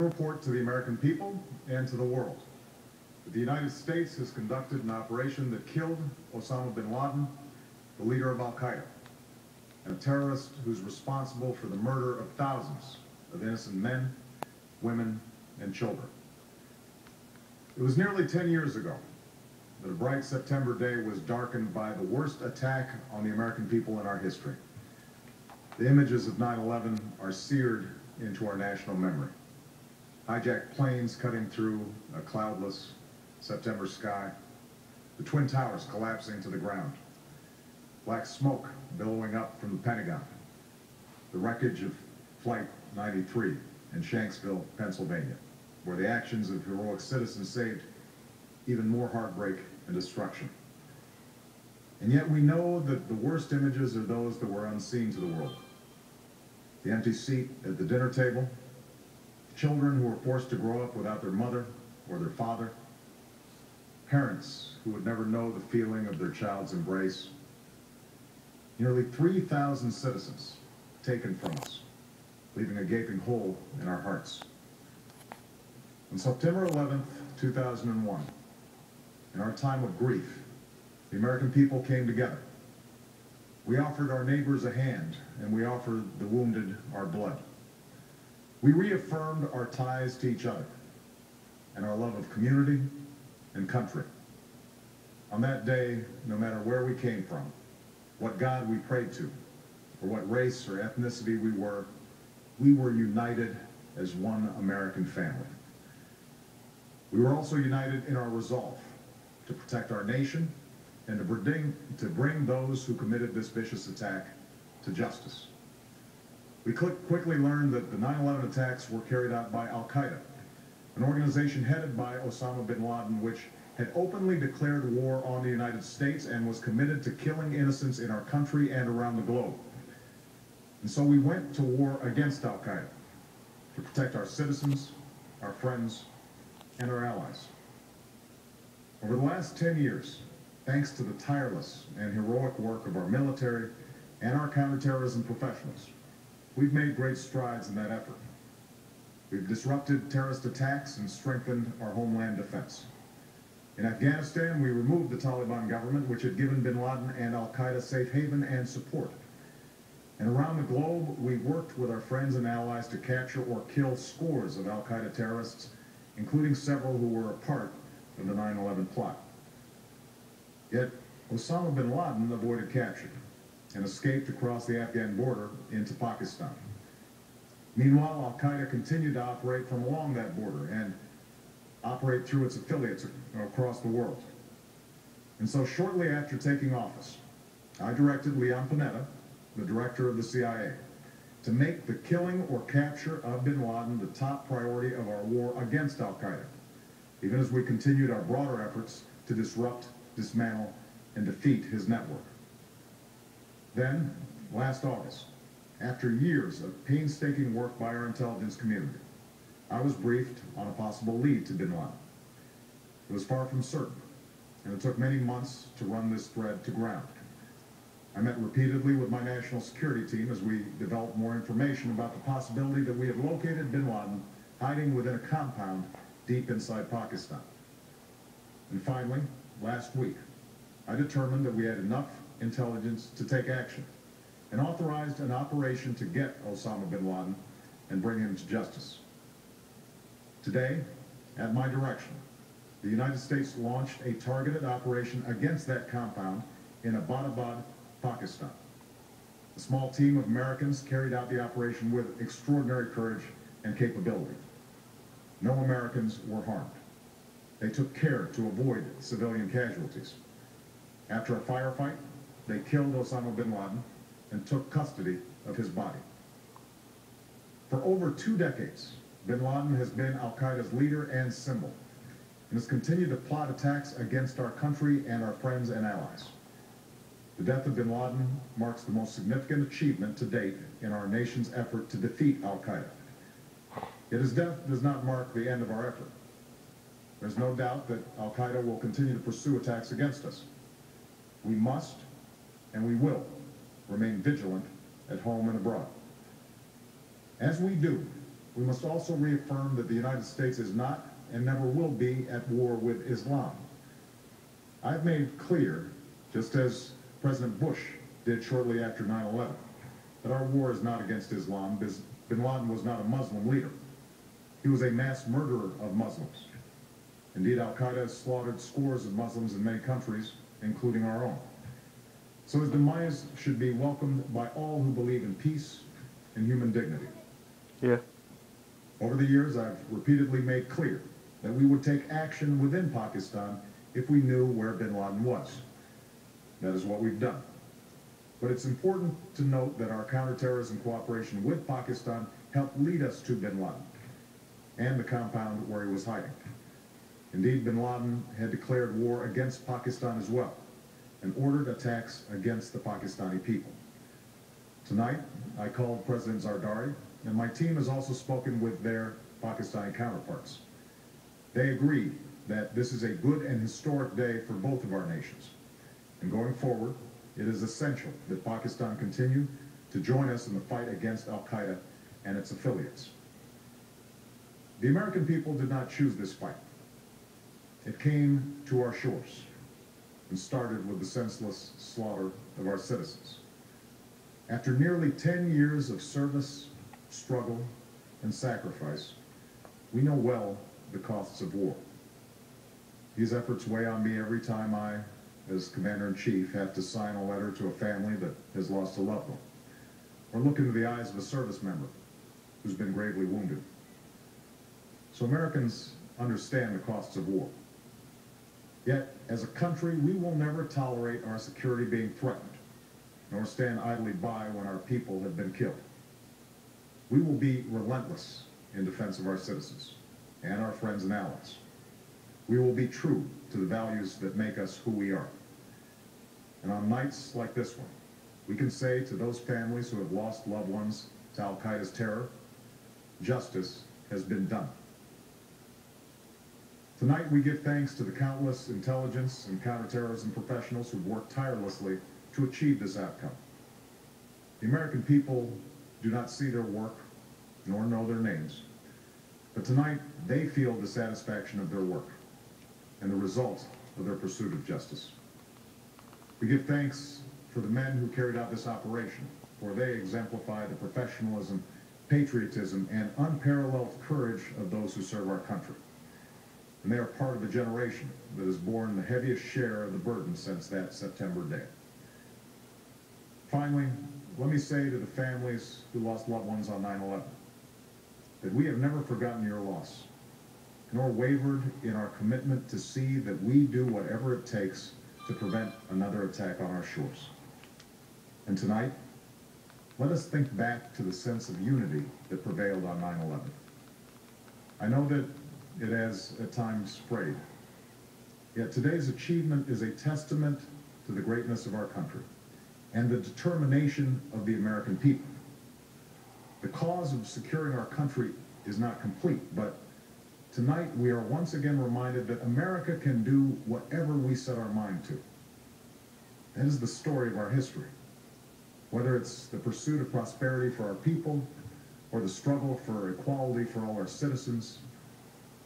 Report to the American people and to the world that the United States has conducted an operation that killed Osama bin Laden, the leader of Al-Qaeda, and a terrorist who's responsible for the murder of thousands of innocent men, women, and children. It was nearly 10 years ago that a bright September day was darkened by the worst attack on the American people in our history. The images of 9/11 are seared into our national memory. Hijacked planes cutting through a cloudless September sky, the Twin Towers collapsing to the ground, black smoke billowing up from the Pentagon, the wreckage of Flight 93 in Shanksville, Pennsylvania, where the actions of heroic citizens saved even more heartbreak and destruction. And yet we know that the worst images are those that were unseen to the world. The empty seat at the dinner table, children who were forced to grow up without their mother or their father, parents who would never know the feeling of their child's embrace, nearly 3,000 citizens taken from us, leaving a gaping hole in our hearts. On September 11th, 2001, in our time of grief, the American people came together. We offered our neighbors a hand, and we offered the wounded our blood. We reaffirmed our ties to each other and our love of community and country. On that day, no matter where we came from, what God we prayed to, or what race or ethnicity we were united as one American family. We were also united in our resolve to protect our nation and to bring those who committed this vicious attack to justice. We quickly learned that the 9/11 attacks were carried out by Al-Qaeda, an organization headed by Osama bin Laden, which had openly declared war on the United States and was committed to killing innocents in our country and around the globe. And so we went to war against Al-Qaeda to protect our citizens, our friends, and our allies. Over the last 10 years, thanks to the tireless and heroic work of our military and our counterterrorism professionals, we've made great strides in that effort. We've disrupted terrorist attacks and strengthened our homeland defense. In Afghanistan, we removed the Taliban government, which had given bin Laden and Al-Qaeda safe haven and support. And around the globe, we worked with our friends and allies to capture or kill scores of Al-Qaeda terrorists, including several who were a part of the 9/11 plot. Yet, Osama bin Laden avoided capture and escaped across the Afghan border into Pakistan. Meanwhile, Al-Qaeda continued to operate from along that border and operate through its affiliates across the world. And so shortly after taking office, I directed Leon Panetta, the director of the CIA, to make the killing or capture of bin Laden the top priority of our war against Al-Qaeda, even as we continued our broader efforts to disrupt, dismantle, and defeat his network. Then, last August, after years of painstaking work by our intelligence community, I was briefed on a possible lead to bin Laden. It was far from certain, and it took many months to run this thread to ground. I met repeatedly with my national security team as we developed more information about the possibility that we had located bin Laden hiding within a compound deep inside Pakistan. And finally, last week, I determined that we had enough intelligence to take action and authorized an operation to get Osama bin Laden and bring him to justice. Today, at my direction, the United States launched a targeted operation against that compound in Abbottabad, Pakistan. A small team of Americans carried out the operation with extraordinary courage and capability. No Americans were harmed. They took care to avoid civilian casualties. After a firefight, they killed Osama bin Laden and took custody of his body. For over 2 decades, bin Laden has been Al-Qaeda's leader and symbol, and has continued to plot attacks against our country and our friends and allies. The death of bin Laden marks the most significant achievement to date in our nation's effort to defeat Al-Qaeda. Yet his death does not mark the end of our effort. There's no doubt that Al-Qaeda will continue to pursue attacks against us. We must, and we will, remain vigilant at home and abroad. As we do, we must also reaffirm that the United States is not and never will be at war with Islam. I've made clear, just as President Bush did shortly after 9/11, that our war is not against Islam. Bin Laden was not a Muslim leader. He was a mass murderer of Muslims. Indeed, Al-Qaeda has slaughtered scores of Muslims in many countries, including our own. So his demise should be welcomed by all who believe in peace and human dignity. Yeah. Over the years, I've repeatedly made clear that we would take action within Pakistan if we knew where bin Laden was. That is what we've done. But it's important to note that our counterterrorism cooperation with Pakistan helped lead us to bin Laden and the compound where he was hiding. Indeed, bin Laden had declared war against Pakistan as well and ordered attacks against the Pakistani people. Tonight, I called President Zardari, and my team has also spoken with their Pakistani counterparts. They agree that this is a good and historic day for both of our nations. And going forward, it is essential that Pakistan continue to join us in the fight against Al-Qaeda and its affiliates. The American people did not choose this fight. It came to our shores and started with the senseless slaughter of our citizens. After nearly 10 years of service, struggle, and sacrifice, we know well the costs of war. These efforts weigh on me every time I, as Commander-in-Chief, have to sign a letter to a family that has lost a loved one, or look into the eyes of a service member who's been gravely wounded. So Americans understand the costs of war. Yet, as a country, we will never tolerate our security being threatened, nor stand idly by when our people have been killed. We will be relentless in defense of our citizens and our friends and allies. We will be true to the values that make us who we are. And on nights like this one, we can say to those families who have lost loved ones to Al-Qaeda's terror, justice has been done. Tonight, we give thanks to the countless intelligence and counterterrorism professionals who've worked tirelessly to achieve this outcome. The American people do not see their work, nor know their names, but tonight, they feel the satisfaction of their work and the result of their pursuit of justice. We give thanks for the men who carried out this operation, for they exemplify the professionalism, patriotism, and unparalleled courage of those who serve our country. And they are part of a generation that has borne the heaviest share of the burden since that September day. Finally, let me say to the families who lost loved ones on 9/11 that we have never forgotten your loss, nor wavered in our commitment to see that we do whatever it takes to prevent another attack on our shores. And tonight, let us think back to the sense of unity that prevailed on 9/11. I know that it has at times frayed, yet today's achievement is a testament to the greatness of our country and the determination of the American people. The cause of securing our country is not complete, but tonight we are once again reminded that America can do whatever we set our mind to. That is the story of our history. Whether it's the pursuit of prosperity for our people or the struggle for equality for all our citizens,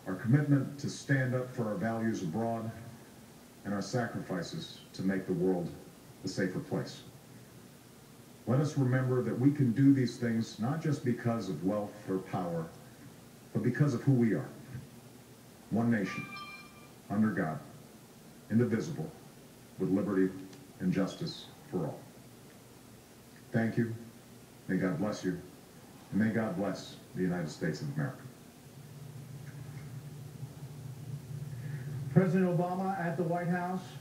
our commitment to stand up for our values abroad, and our sacrifices to make the world a safer place. Let us remember that we can do these things not just because of wealth or power, but because of who we are. One nation, under God, indivisible, with liberty and justice for all. Thank you. May God bless you. And may God bless the United States of America. President Obama at the White House